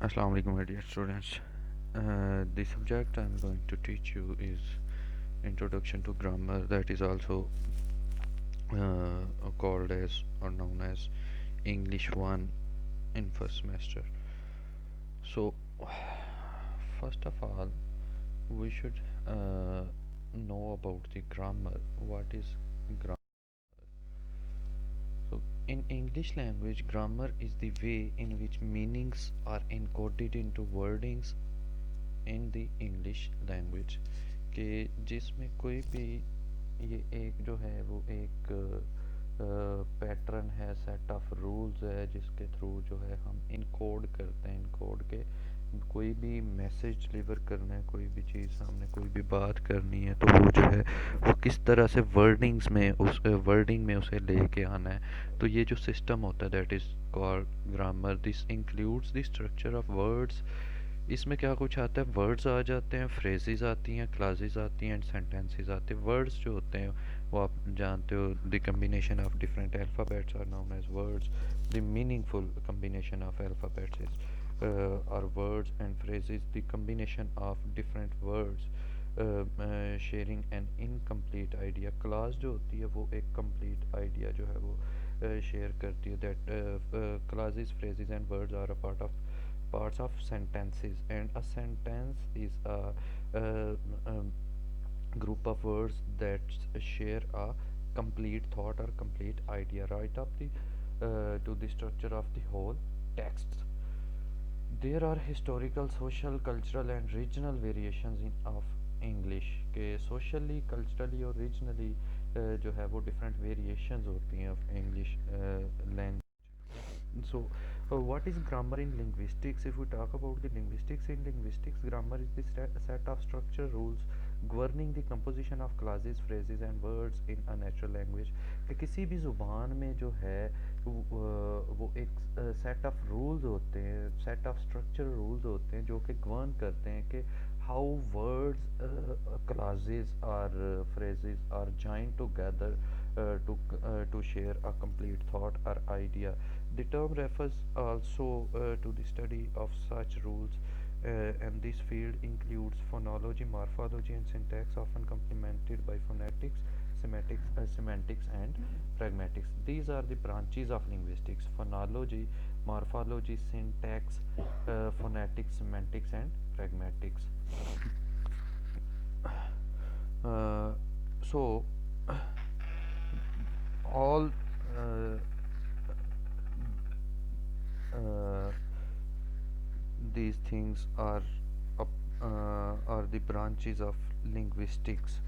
Assalamu alaikum, my dear students. The subject I'm going to teach you is Introduction to Grammar, that is also called as or known as English 1 in first semester. So, first of all, we should know about the grammar. What is grammar? So, in English language, grammar is the way in which meanings are encoded into wordings in the English language कि जिसमें कोई भी ये एक जो है वो एक पैटर्न है, सेट ऑफ रूल्स है जिसके थ्रू जो है हम इनकोड करते हैं। इनकोड के कोई भी मैसेज डिलीवर करना है, कोई भी चीज़ हमने कोई भी बात करनी है तो वो जो है वो किस तरह से वर्डिंग्स में उस वर्डिंग में उसे लेके आना है। तो ये जो सिस्टम होता है that is called grammar. This includes the structure of words. इसमें क्या कुछ आता है, वर्ड्स आ जाते हैं, फ्रेजेस आती हैं, क्लासेस आती हैं एंड सेंटेंसेस आते हैं। वर्ड्स जो होते हैं वो आप जानते हो, the combination of different alphabets are known as words. The meaningful combination of alphabets is are words and phrases. The combination of different words sharing an incomplete idea. Class जो होती है वो एक कंप्लीट आइडिया जो है वो share करती है। That classes, phrases and words are a part of parts of sentences, and a sentence is a group of words that share a complete thought or complete idea right up the to the structure of the whole text. There are historical, social, cultural and regional variations in of English के socially, culturally और regionally जो है वो different variations होती हैं of English language. So, what is grammar in linguistics? If we talk about the linguistics, in linguistics, grammar is the set of structure rules governing the composition of clauses, phrases and words in a natural language. कि किसी भी ज़ुबान में जो है वो एक set of rules होते हैं, सेट ऑफ स्ट्रक्चर रूल्स होते हैं जो कि गवर्न करते हैं कि how words, clauses or phrases are joined together to share a complete thought or idea. The term refers also to the study of such rules, and this field includes phonology, morphology, and syntax, often complemented by phonetics, semantics, and pragmatics. These are the branches of linguistics: phonology, morphology, syntax, phonetics, semantics, and pragmatics. So, all uh, uh, these things are the branches of linguistics.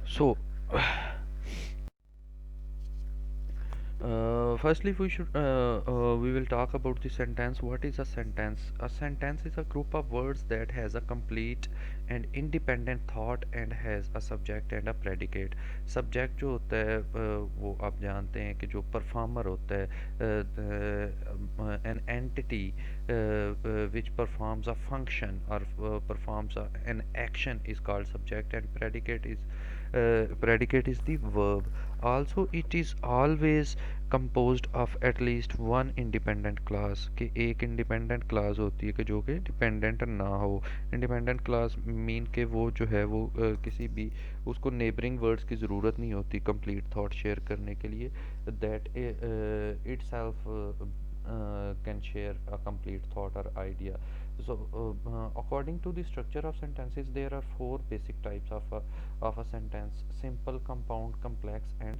So, firstly, we will talk about the sentence. What is a sentence? A sentence is a group of words that has a complete and independent thought and has a subject and a predicate. Subject जो होता है वो आप जानते हैं कि जो performer होता है, an entity which performs a function or performs an action is called subject, and predicate is the verb. Also, it is always composed of at least one independent class, कि एक independent class होती है कि जो कि dependent ना हो। independent class mean के वो जो है वो किसी भी उसको neighboring words की ज़रूरत नहीं होती complete thought share करने के लिए, that itself can share a complete thought or idea. So, according to the structure of sentences, there are four basic types of a sentence: simple, compound, complex, and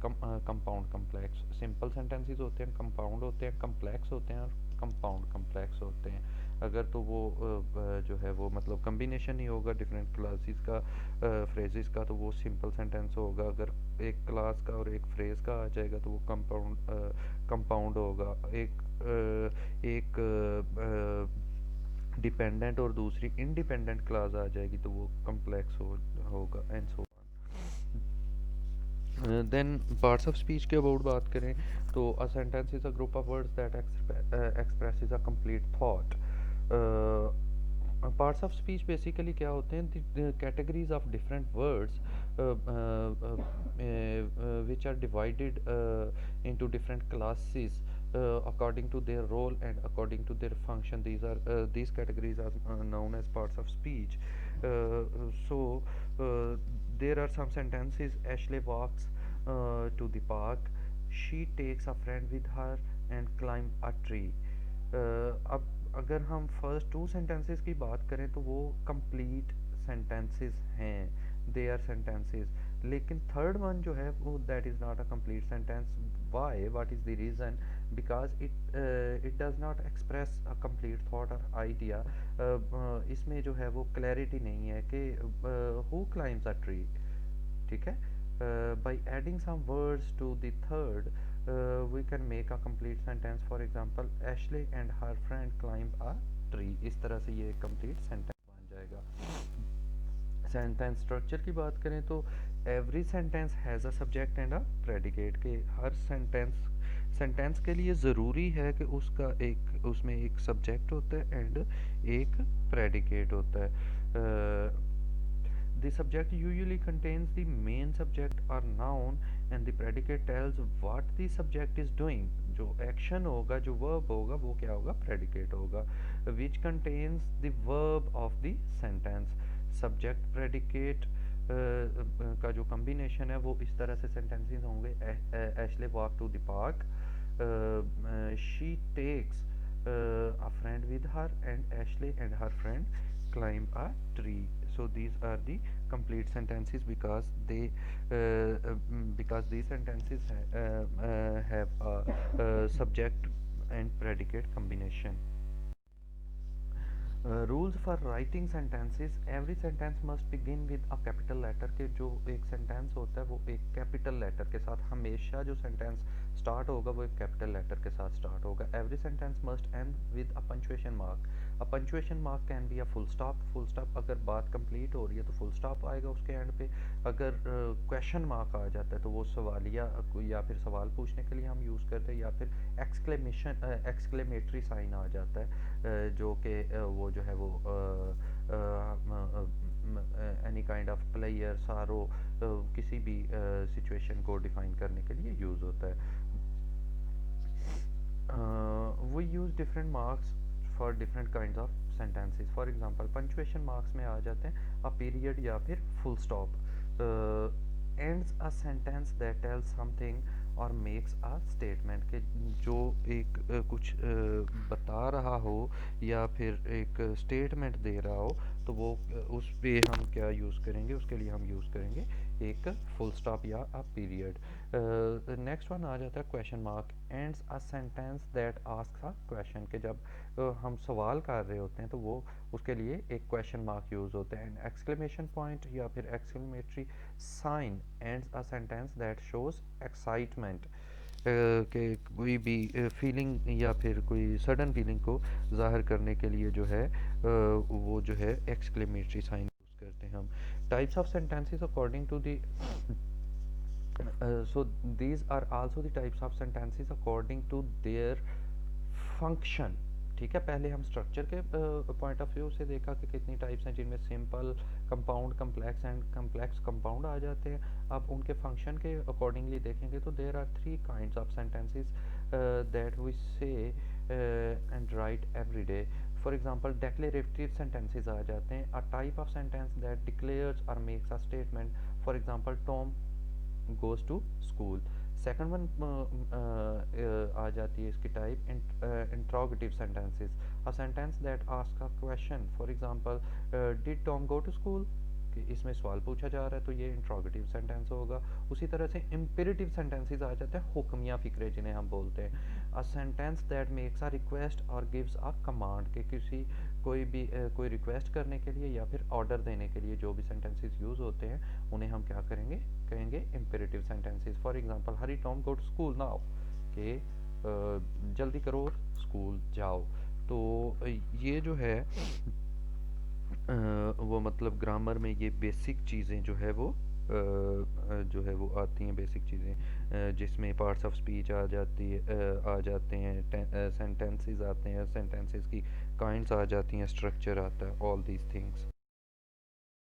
compound complex. Simple sentences होते हैं, compound होते हैं, complex होते हैं और compound complex होते हैं। अगर तो वो जो है वो मतलब combination ही होगा different classes का phrases का, तो वो simple sentence होगा। अगर एक class का और एक phrase का आ जाएगा तो वो compound होगा। एक डिपेंडेंट और दूसरी इंडिपेंडेंट क्लास आ जाएगी तो वो कम्प्लेक्स होगा and so on. Then parts of speech के अबाउट बात करें तो a sentence is a group of words that expresses a complete thought. Parts of speech basically क्या होते हैं, categories of different words which are divided into different classes according to their role and according to their function. These categories are known as parts of speech. So there are some sentences. Ashley walks to the park. She takes a friend with her and climb a tree. अब अगर हम first two sentences की बात करें तो वो complete sentences हैं, they are sentences. लेकिन थर्ड वन जो है वो that is not a complete sentence. Why, what is the reason? Because it does not express a complete thought और आइडिया। इसमें जो है वो क्लैरिटी नहीं है कि हु क्लाइम्स अ ट्री, ठीक है। by adding some words to the third, we can make a complete sentence. For example, Ashley and her friend climb a tree. इस तरह से ये एक complete sentence बन जाएगा। सेंटेंस स्ट्रक्चर की बात करें तो every sentence has a subject and a predicate, के हर सेंटेंस के लिए ज़रूरी है कि उसमें एक सब्जेक्ट होता है एंड एक प्रेडिकेट होता है। The subject usually contains the main subject or noun and the predicate tells what the subject is doing. जो action होगा, जो verb होगा, वो क्या होगा? Predicate होगा, which contains the verb of the sentence. Subject predicate का जो combination है वो इस तरह से sentences होंगे। Ashley walked to the park. She takes a friend with her and Ashley and her friend climb a tree. So these are the complete sentences because these sentences have a subject and predicate combination. Rules for writing sentences. Every sentence must begin with a capital letter, के जो एक sentence होता है वो एक capital letter के साथ, हमेशा जो सेंटेंस स्टार्ट होगा वो एक कैपिटल लेटर के साथ स्टार्ट होगा। Every sentence must and with a punctuation mark. A punctuation mark can be a full stop. Full stop अगर बात कंप्लीट हो रही है तो फुल स्टॉप आएगा उसके एंड पे। अगर क्वेश्चन मार्क आ जाता है तो वो सवालिया या फिर सवाल पूछने के लिए हम यूज़ करते हैं, या फिर एक्सक्लेमेटरी साइन आ जाता है, जो कि वो जो है वो एनी काइंड ऑफ प्लेयर सारो किसी भी सिचुएशन को डिफाइन करने के लिए यूज़ होता है। we use different marks for different kinds of sentences. For example, punctuation marks में आ जाते हैं a period या फिर full stop. ends a sentence that tells something और मेक्स आ स्टेटमेंट, के जो एक कुछ बता रहा हो या फिर एक स्टेटमेंट दे रहा हो तो वो उस पे हम क्या यूज़ करेंगे? उसके लिए हम यूज़ करेंगे एक फुल स्टॉप या अ पीरियड। नेक्स्ट वन आ जाता है question mark. Ends a sentence that asks a question, के जब हम सवाल कर रहे होते हैं तो वो उसके लिए एक क्वेश्चन मार्क यूज़ होता है। एंड एक्सक्लेमेशन पॉइंट या फिर exclamatory sign ends a sentence that shows excitement, कि कोई भी फीलिंग या फिर कोई सडन फीलिंग को ज़ाहिर करने के लिए जो है वो जो है एक्सक्लेमेटरी साइन यूज़ करते हैं हम। Types of sentences according to the so these are also the types of sentences according to their function, ठीक है। पहले हम स्ट्रक्चर के पॉइंट ऑफ व्यू से देखा कि कितनी टाइप्स हैं, जिनमें simple, compound, complex and complex compound आ जाते हैं। अब उनके फंक्शन के अकॉर्डिंगली देखेंगे तो there are three kinds of sentences that we say and write every day. For example declarative sentences आ जाते हैं, a type of sentence that declares और makes a statement. For example Tom goes to school। Second one आ जाती है इसकी type interrogative sentences, a sentence that ask a question. For example did Tom go to school, कि इसमें सवाल पूछा जा रहा है तो ये इंट्रोगेटिव सेंटेंस होगा। उसी तरह से इम्पेरेटिव सेंटेंसेस आ जाते हैं, हुक्मिया फ़िक्रे जिन्हें हम बोलते हैं। अ sentence that makes a request और गिव्स अ कमांड, के किसी कोई रिक्वेस्ट करने के लिए या फिर ऑर्डर देने के लिए जो भी सेंटेंसेस यूज़ होते हैं उन्हें हम क्या करेंगे? कहेंगे imperative sentences. For example hurry Tom go to school now, के जल्दी करो स्कूल जाओ। तो ये जो है वो मतलब ग्रामर में ये बेसिक चीज़ें जो है वो जो है वो आती हैं, बेसिक चीज़ें जिसमें पार्ट्स ऑफ स्पीच आ जाती है, आ जाते हैं, सेंटेंसेस आते हैं, सेंटेंसेस की काइंड्स आ जाती हैं, स्ट्रक्चर आता है, ऑल दीज थिंग्स।